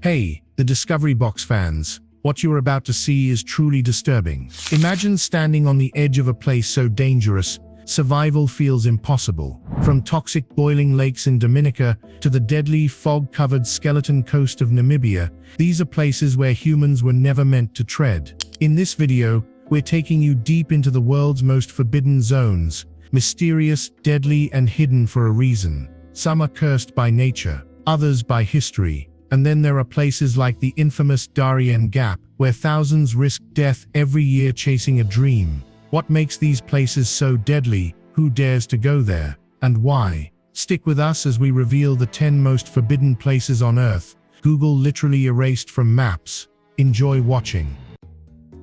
Hey, the Discovery Box fans, what you're about to see is truly disturbing. Imagine standing on the edge of a place so dangerous, survival feels impossible. From toxic boiling lakes in Dominica to the deadly fog-covered skeleton coast of Namibia, these are places where humans were never meant to tread. In this video, we're taking you deep into the world's most forbidden zones, mysterious, deadly, and hidden for a reason. Some are cursed by nature, others by history. And then there are places like the infamous Darién Gap, where thousands risk death every year chasing a dream. What makes these places so deadly? Who dares to go there? And why? Stick with us as we reveal the 10 most forbidden places on Earth, Google literally erased from maps. Enjoy watching.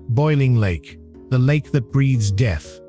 Boiling Lake, the lake that breathes death.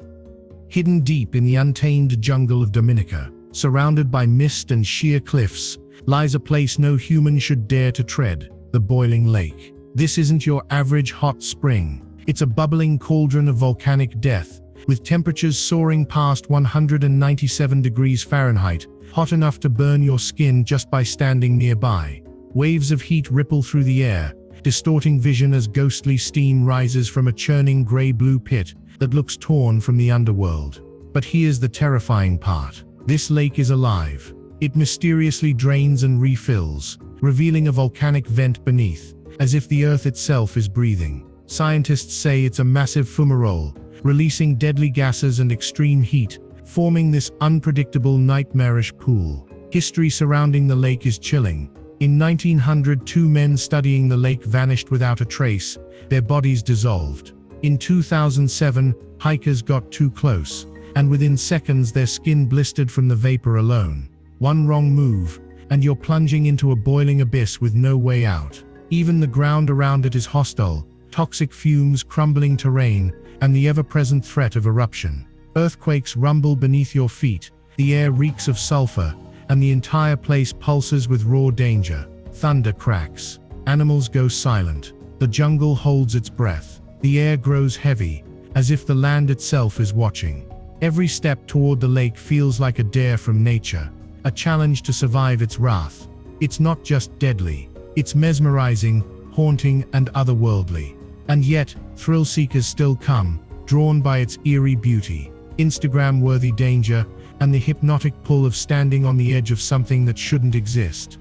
Hidden deep in the untamed jungle of Dominica, surrounded by mist and sheer cliffs, lies a place no human should dare to tread, the Boiling Lake. This isn't your average hot spring. It's a bubbling cauldron of volcanic death, with temperatures soaring past 197 degrees Fahrenheit, hot enough to burn your skin just by standing nearby. Waves of heat ripple through the air, distorting vision as ghostly steam rises from a churning grey-blue pit that looks torn from the underworld. But here's the terrifying part. This lake is alive. It mysteriously drains and refills, revealing a volcanic vent beneath, as if the earth itself is breathing. Scientists say it's a massive fumarole, releasing deadly gases and extreme heat, forming this unpredictable, nightmarish pool. History surrounding the lake is chilling. In 1900, 2 men studying the lake vanished without a trace, their bodies dissolved. In 2007, hikers got too close, and within seconds their skin blistered from the vapor alone. One wrong move, and you're plunging into a boiling abyss with no way out. Even the ground around it is hostile, toxic fumes crumbling terrain, and the ever-present threat of eruption. Earthquakes rumble beneath your feet, the air reeks of sulfur, and the entire place pulses with raw danger. Thunder cracks. Animals go silent. The jungle holds its breath. The air grows heavy, as if the land itself is watching. Every step toward the lake feels like a dare from nature. A challenge to survive its wrath. It's not just deadly, it's mesmerizing, haunting, and otherworldly. And yet, thrill seekers still come, drawn by its eerie beauty, Instagram-worthy danger, and the hypnotic pull of standing on the edge of something that shouldn't exist.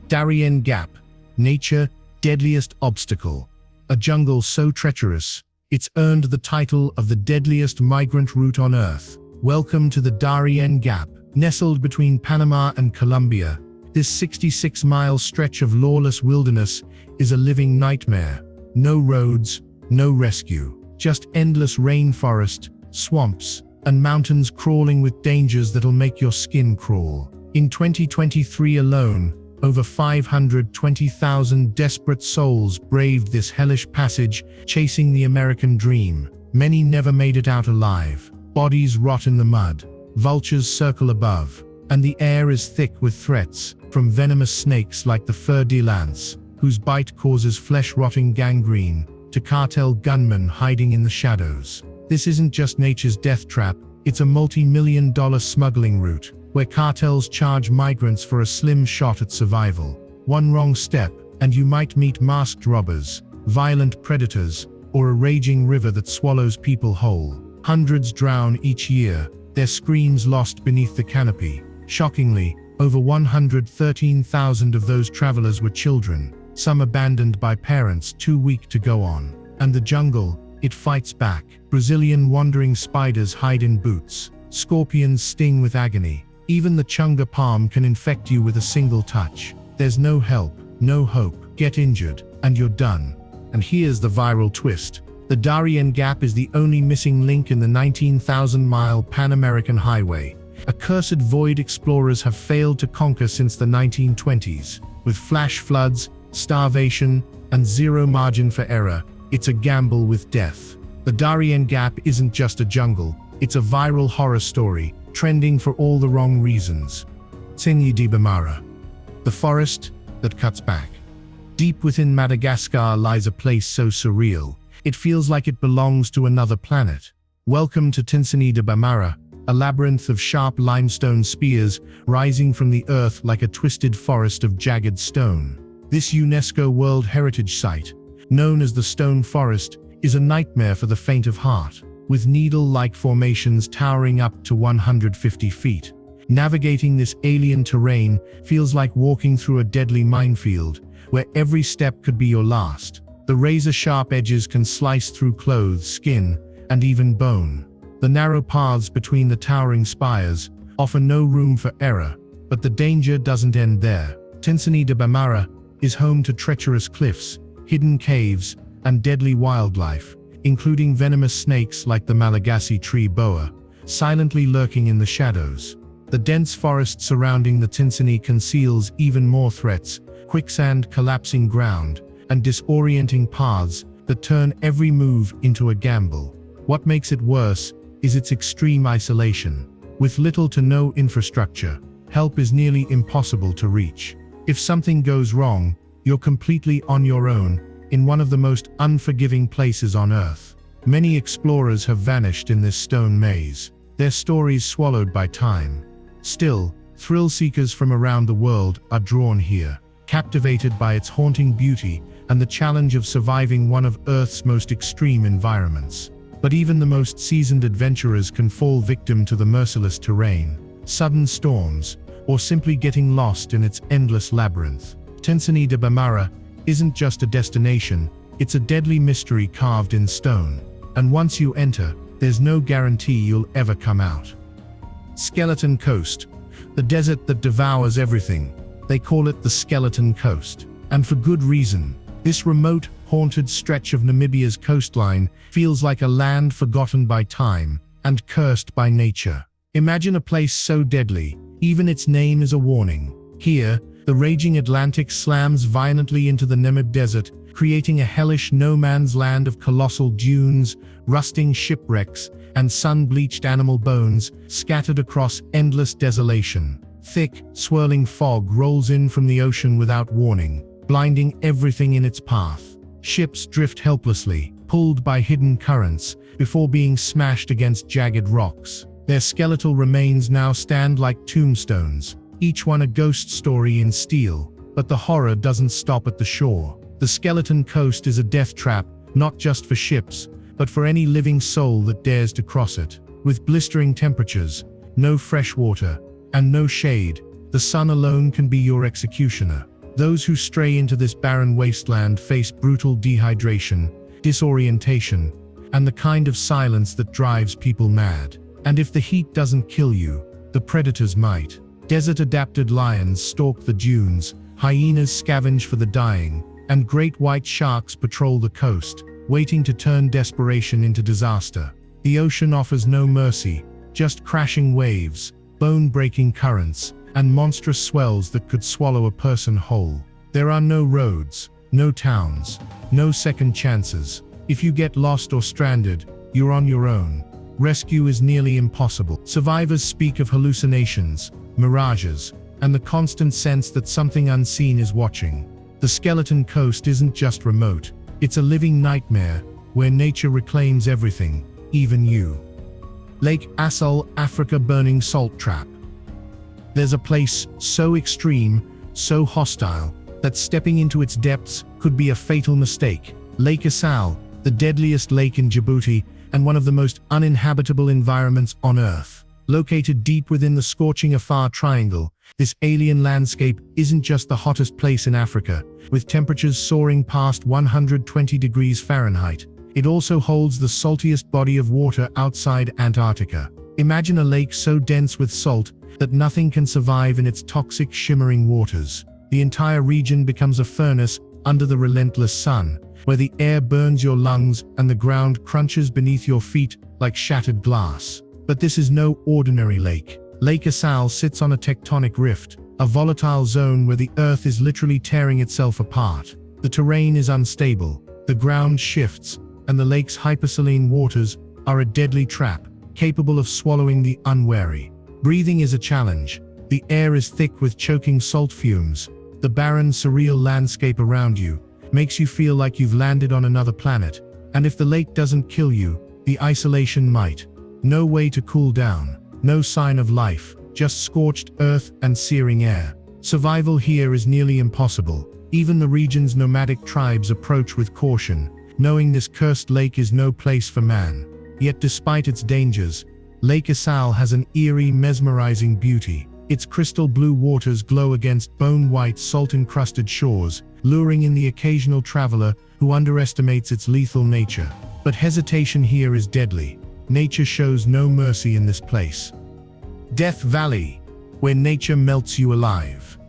Darién Gap, nature, deadliest obstacle. A jungle so treacherous, it's earned the title of the deadliest migrant route on Earth. Welcome to the Darién Gap. Nestled between Panama and Colombia, this 66-mile stretch of lawless wilderness is a living nightmare. No roads, no rescue, just endless rainforest, swamps, and mountains crawling with dangers that'll make your skin crawl. In 2023 alone, over 520,000 desperate souls braved this hellish passage, chasing the American dream. Many never made it out alive. Bodies rot in the mud. Vultures circle above, and the air is thick with threats, from venomous snakes like the fer de lance, whose bite causes flesh-rotting gangrene, to cartel gunmen hiding in the shadows. This isn't just nature's death trap, it's a multi-million-dollar smuggling route, where cartels charge migrants for a slim shot at survival. One wrong step, and you might meet masked robbers, violent predators, or a raging river that swallows people whole. Hundreds drown each year, their screams lost beneath the canopy. Shockingly, over 113,000 of those travelers were children, some abandoned by parents too weak to go on. And the jungle, it fights back. Brazilian wandering spiders hide in boots. Scorpions sting with agony. Even the chunga palm can infect you with a single touch. There's no help, no hope. Get injured, and you're done. And here's the viral twist. The Darién Gap is the only missing link in the 19,000-mile Pan-American Highway, a cursed void explorers have failed to conquer since the 1920s. With flash floods, starvation, and zero margin for error, it's a gamble with death. The Darién Gap isn't just a jungle, it's a viral horror story, trending for all the wrong reasons. Tsingy De Bemaraha, the forest that cuts back. Deep within Madagascar lies a place so surreal, it feels like it belongs to another planet. Welcome to Tsingy De Bemaraha, a labyrinth of sharp limestone spears rising from the earth like a twisted forest of jagged stone. This UNESCO World Heritage Site, known as the Stone Forest, is a nightmare for the faint of heart, with needle-like formations towering up to 150 feet. Navigating this alien terrain feels like walking through a deadly minefield, where every step could be your last. The razor-sharp edges can slice through clothes, skin, and even bone. The narrow paths between the towering spires offer no room for error, but the danger doesn't end there. Tsingy De Bemaraha is home to treacherous cliffs, hidden caves, and deadly wildlife, including venomous snakes like the Malagasy tree boa, silently lurking in the shadows. The dense forest surrounding the Tsingy conceals even more threats: quicksand, collapsing ground, and disorienting paths that turn every move into a gamble. What makes it worse is its extreme isolation. With little to no infrastructure, help is nearly impossible to reach. If something goes wrong, you're completely on your own in one of the most unforgiving places on Earth. Many explorers have vanished in this stone maze, their stories swallowed by time. Still, thrill seekers from around the world are drawn here, captivated by its haunting beauty and the challenge of surviving one of Earth's most extreme environments. But even the most seasoned adventurers can fall victim to the merciless terrain, sudden storms, or simply getting lost in its endless labyrinth. Tsingy De Bemaraha isn't just a destination, it's a deadly mystery carved in stone. And once you enter, there's no guarantee you'll ever come out. Skeleton Coast, the desert that devours everything. They call it the Skeleton Coast. And for good reason. This remote, haunted stretch of Namibia's coastline feels like a land forgotten by time and cursed by nature. Imagine a place so deadly, even its name is a warning. Here, the raging Atlantic slams violently into the Namib Desert, creating a hellish no-man's land of colossal dunes, rusting shipwrecks, and sun-bleached animal bones scattered across endless desolation. Thick, swirling fog rolls in from the ocean without warning, blinding everything in its path. Ships drift helplessly, pulled by hidden currents, before being smashed against jagged rocks. Their skeletal remains now stand like tombstones, each one a ghost story in steel. But the horror doesn't stop at the shore. The Skeleton Coast is a death trap, not just for ships, but for any living soul that dares to cross it. With blistering temperatures, no fresh water, and no shade, the sun alone can be your executioner. Those who stray into this barren wasteland face brutal dehydration, disorientation, and the kind of silence that drives people mad. And if the heat doesn't kill you, the predators might. Desert-adapted lions stalk the dunes, hyenas scavenge for the dying, and great white sharks patrol the coast, waiting to turn desperation into disaster. The ocean offers no mercy, just crashing waves, bone-breaking currents, and monstrous swells that could swallow a person whole. There are no roads, no towns, no second chances. If you get lost or stranded, you're on your own. Rescue is nearly impossible. Survivors speak of hallucinations, mirages, and the constant sense that something unseen is watching. The Skeleton Coast isn't just remote, it's a living nightmare where nature reclaims everything, even you. Lake Assal, Africa burning salt trap. There's a place so extreme, so hostile, that stepping into its depths could be a fatal mistake. Lake Assal, the deadliest lake in Djibouti, and one of the most uninhabitable environments on Earth. Located deep within the scorching Afar Triangle, this alien landscape isn't just the hottest place in Africa, with temperatures soaring past 120 degrees Fahrenheit. It also holds the saltiest body of water outside Antarctica. Imagine a lake so dense with salt that nothing can survive in its toxic, shimmering waters. The entire region becomes a furnace under the relentless sun, where the air burns your lungs and the ground crunches beneath your feet like shattered glass. But this is no ordinary lake. Lake Assal sits on a tectonic rift, a volatile zone where the earth is literally tearing itself apart. The terrain is unstable, the ground shifts, and the lake's hypersaline waters are a deadly trap, capable of swallowing the unwary. Breathing is a challenge. The air is thick with choking salt fumes. The barren, surreal landscape around you makes you feel like you've landed on another planet. And if the lake doesn't kill you, the isolation might. No way to cool down, no sign of life, just scorched earth and searing air. Survival here is nearly impossible. Even the region's nomadic tribes approach with caution, knowing this cursed lake is no place for man. Yet despite its dangers, Lake Assal has an eerie, mesmerizing beauty. Its crystal blue waters glow against bone-white, salt-encrusted shores, luring in the occasional traveler who underestimates its lethal nature. But hesitation here is deadly. Nature shows no mercy in this place. Death Valley, where nature melts you alive.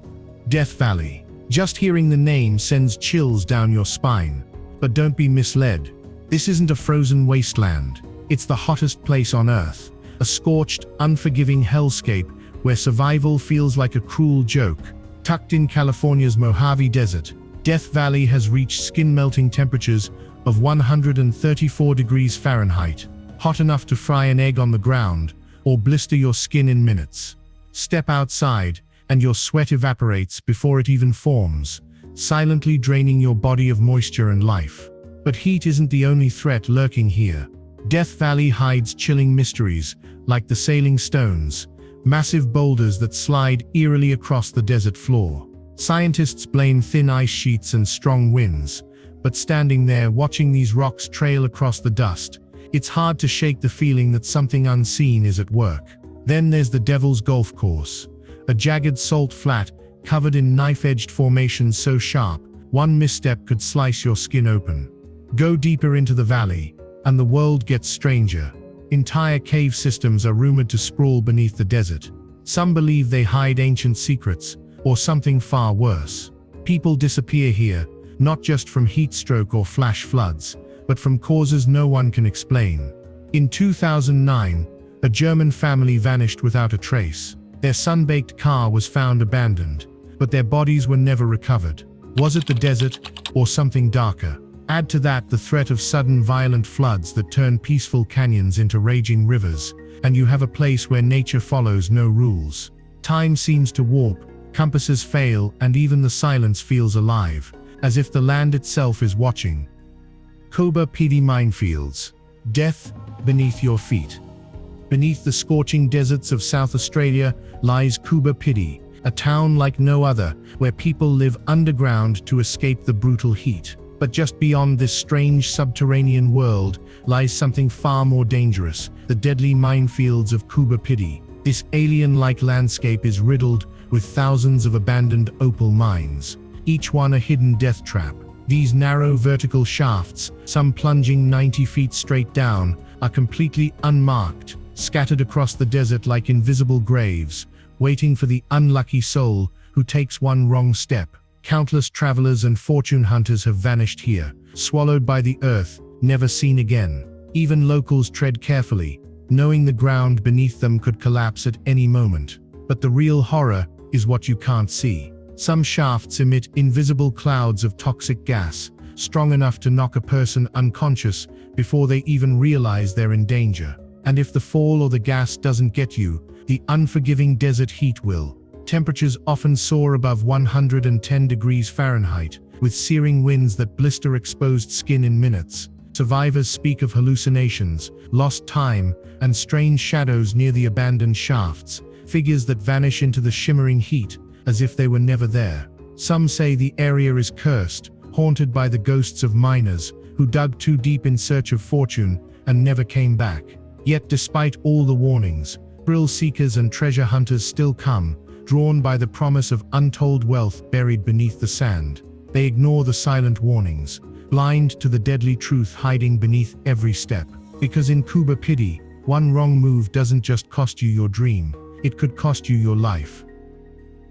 Death Valley. Just hearing the name sends chills down your spine. But don't be misled. This isn't a frozen wasteland. It's the hottest place on Earth. A scorched, unforgiving hellscape where survival feels like a cruel joke. Tucked in California's Mojave Desert, Death Valley has reached skin-melting temperatures of 134 degrees Fahrenheit, hot enough to fry an egg on the ground or blister your skin in minutes. Step outside, and your sweat evaporates before it even forms, silently draining your body of moisture and life. But heat isn't the only threat lurking here. Death Valley hides chilling mysteries, like the sailing stones, massive boulders that slide eerily across the desert floor. Scientists blame thin ice sheets and strong winds, but standing there watching these rocks trail across the dust, it's hard to shake the feeling that something unseen is at work. Then there's the Devil's Golf Course, a jagged salt flat covered in knife-edged formations so sharp, one misstep could slice your skin open. Go deeper into the valley, and the world gets stranger. Entire cave systems are rumored to sprawl beneath the desert. Some believe they hide ancient secrets, or something far worse. People disappear here, not just from heat stroke or flash floods, but from causes no one can explain. In 2009, a German family vanished without a trace. Their sun-baked car was found abandoned, but their bodies were never recovered. Was it the desert, or something darker? Add to that the threat of sudden violent floods that turn peaceful canyons into raging rivers, and you have a place where nature follows no rules. Time seems to warp, compasses fail, and even the silence feels alive, as if the land itself is watching. Coober Pedy Minefields. Death beneath your feet. Beneath the scorching deserts of South Australia lies Coober Pedy, a town like no other, where people live underground to escape the brutal heat. But just beyond this strange subterranean world lies something far more dangerous, the deadly minefields of Coober Pedy. This alien-like landscape is riddled with thousands of abandoned opal mines, each one a hidden death trap. These narrow vertical shafts, some plunging 90 feet straight down, are completely unmarked, scattered across the desert like invisible graves, waiting for the unlucky soul who takes one wrong step. Countless travelers and fortune hunters have vanished here, swallowed by the earth, never seen again. Even locals tread carefully, knowing the ground beneath them could collapse at any moment. But the real horror is what you can't see. Some shafts emit invisible clouds of toxic gas, strong enough to knock a person unconscious before they even realize they're in danger. And if the fall or the gas doesn't get you, the unforgiving desert heat will. Temperatures often soar above 110 degrees Fahrenheit, with searing winds that blister exposed skin in minutes. Survivors speak of hallucinations, lost time, and strange shadows near the abandoned shafts, figures that vanish into the shimmering heat, as if they were never there. Some say the area is cursed, haunted by the ghosts of miners who dug too deep in search of fortune and never came back. Yet despite all the warnings, thrill seekers and treasure hunters still come, drawn by the promise of untold wealth buried beneath the sand. They ignore the silent warnings, blind to the deadly truth hiding beneath every step. Because in Coober Pedy, one wrong move doesn't just cost you your dream, it could cost you your life.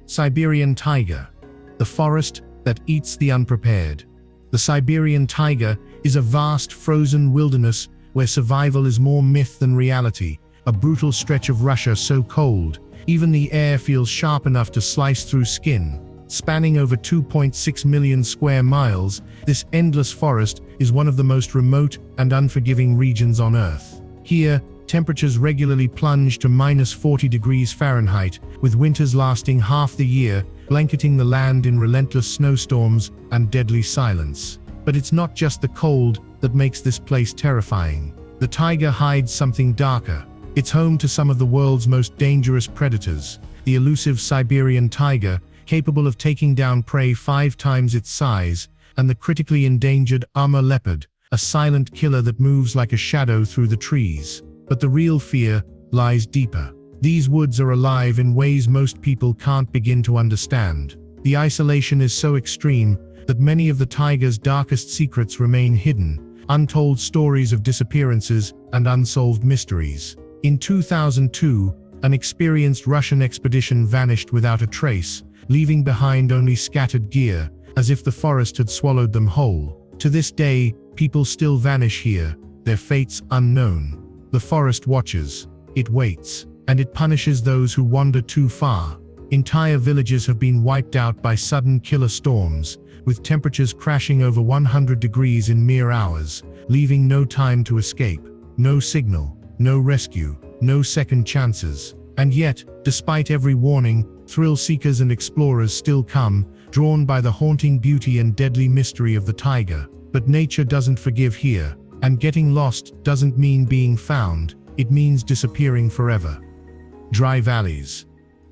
Siberian Taiga. The forest that eats the unprepared. The Siberian Taiga is a vast frozen wilderness where survival is more myth than reality, a brutal stretch of Russia so cold, even the air feels sharp enough to slice through skin. Spanning over 2.6 million square miles, this endless forest is one of the most remote and unforgiving regions on Earth. Here, temperatures regularly plunge to -40 degrees Fahrenheit, with winters lasting half the year, blanketing the land in relentless snowstorms and deadly silence. But it's not just the cold that makes this place terrifying. The taiga hides something darker. It's home to some of the world's most dangerous predators. The elusive Siberian tiger capable of taking down prey 5 times its size, and the critically endangered Amur leopard, a silent killer that moves like a shadow through the trees. But the real fear lies deeper. These woods are alive in ways most people can't begin to understand. The isolation is so extreme that many of the taiga's darkest secrets remain hidden, untold stories of disappearances and unsolved mysteries. In 2002, an experienced Russian expedition vanished without a trace, leaving behind only scattered gear, as if the forest had swallowed them whole. To this day, people still vanish here, their fates unknown. The forest watches, it waits, and it punishes those who wander too far. Entire villages have been wiped out by sudden killer storms, with temperatures crashing over 100 degrees in mere hours, leaving no time to escape, no signal, no rescue, no second chances. And yet, despite every warning, thrill seekers and explorers still come, drawn by the haunting beauty and deadly mystery of the taiga. But nature doesn't forgive here, and getting lost doesn't mean being found, it means disappearing forever. Dry valleys.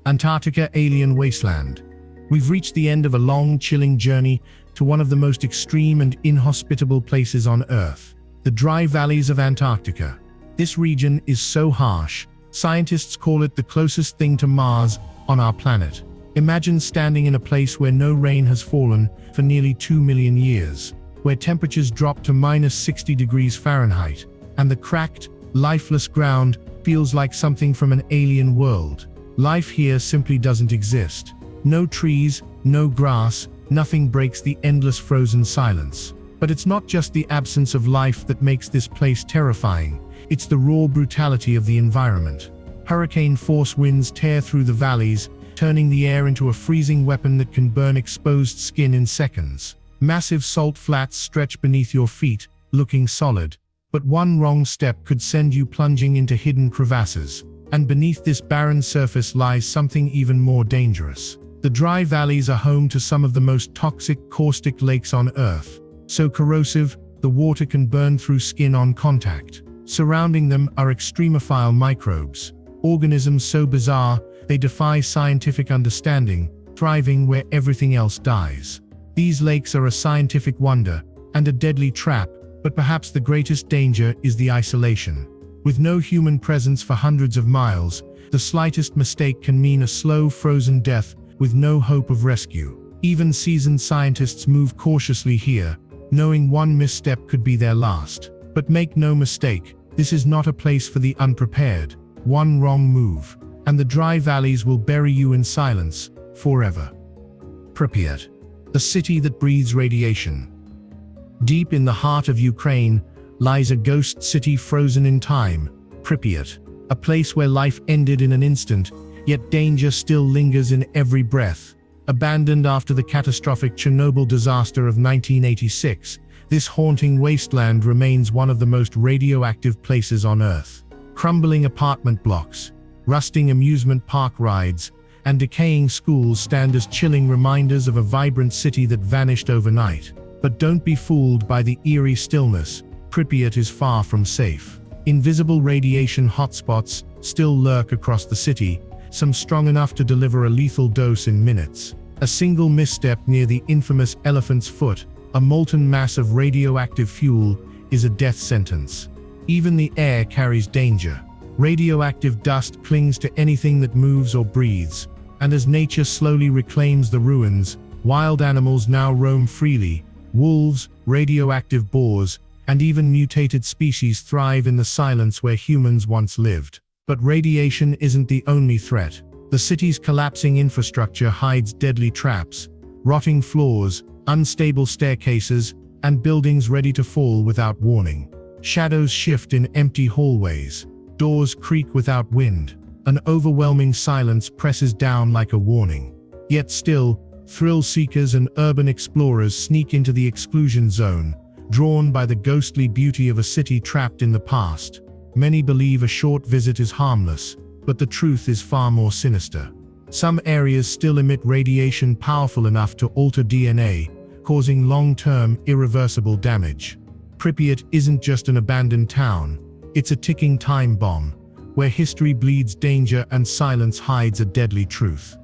Antarctica alien wasteland. We've reached the end of a long, chilling journey to one of the most extreme and inhospitable places on Earth, the dry valleys of Antarctica. This region is so harsh, scientists call it the closest thing to Mars on our planet. Imagine standing in a place where no rain has fallen for nearly 2 million years, where temperatures drop to -60 degrees Fahrenheit, and the cracked, lifeless ground feels like something from an alien world. Life here simply doesn't exist. No trees, no grass, nothing breaks the endless frozen silence. But it's not just the absence of life that makes this place terrifying, it's the raw brutality of the environment. Hurricane-force winds tear through the valleys, turning the air into a freezing weapon that can burn exposed skin in seconds. Massive salt flats stretch beneath your feet, looking solid. But one wrong step could send you plunging into hidden crevasses. And beneath this barren surface lies something even more dangerous. The dry valleys are home to some of the most toxic, caustic lakes on Earth. So corrosive, the water can burn through skin on contact. Surrounding them are extremophile microbes, organisms so bizarre they defy scientific understanding, thriving where everything else dies. These lakes are a scientific wonder and a deadly trap, but perhaps the greatest danger is the isolation. With no human presence for hundreds of miles, the slightest mistake can mean a slow, frozen death with no hope of rescue. Even seasoned scientists move cautiously here, knowing one misstep could be their last. But make no mistake, this is not a place for the unprepared. One wrong move, and the dry valleys will bury you in silence, forever. Pripyat, the city that breathes radiation. Deep in the heart of Ukraine lies a ghost city frozen in time, Pripyat, a place where life ended in an instant, yet danger still lingers in every breath. Abandoned after the catastrophic Chernobyl disaster of 1986, this haunting wasteland remains one of the most radioactive places on Earth. Crumbling apartment blocks, rusting amusement park rides, and decaying schools stand as chilling reminders of a vibrant city that vanished overnight. But don't be fooled by the eerie stillness. Pripyat is far from safe. Invisible radiation hotspots still lurk across the city, some strong enough to deliver a lethal dose in minutes. A single misstep near the infamous Elephant's Foot, a molten mass of radioactive fuel, is a death sentence. Even the air carries danger. Radioactive dust clings to anything that moves or breathes, and as nature slowly reclaims the ruins, wild animals now roam freely. Wolves, radioactive boars, and even mutated species thrive in the silence where humans once lived. But radiation isn't the only threat. The city's collapsing infrastructure hides deadly traps, rotting floors, unstable staircases, and buildings ready to fall without warning. Shadows shift in empty hallways, doors creak without wind, an overwhelming silence presses down like a warning. Yet still, thrill seekers and urban explorers sneak into the exclusion zone, drawn by the ghostly beauty of a city trapped in the past. Many believe a short visit is harmless, but the truth is far more sinister. Some areas still emit radiation powerful enough to alter DNA, causing long-term, irreversible damage. Pripyat isn't just an abandoned town, it's a ticking time bomb, where history bleeds danger and silence hides a deadly truth.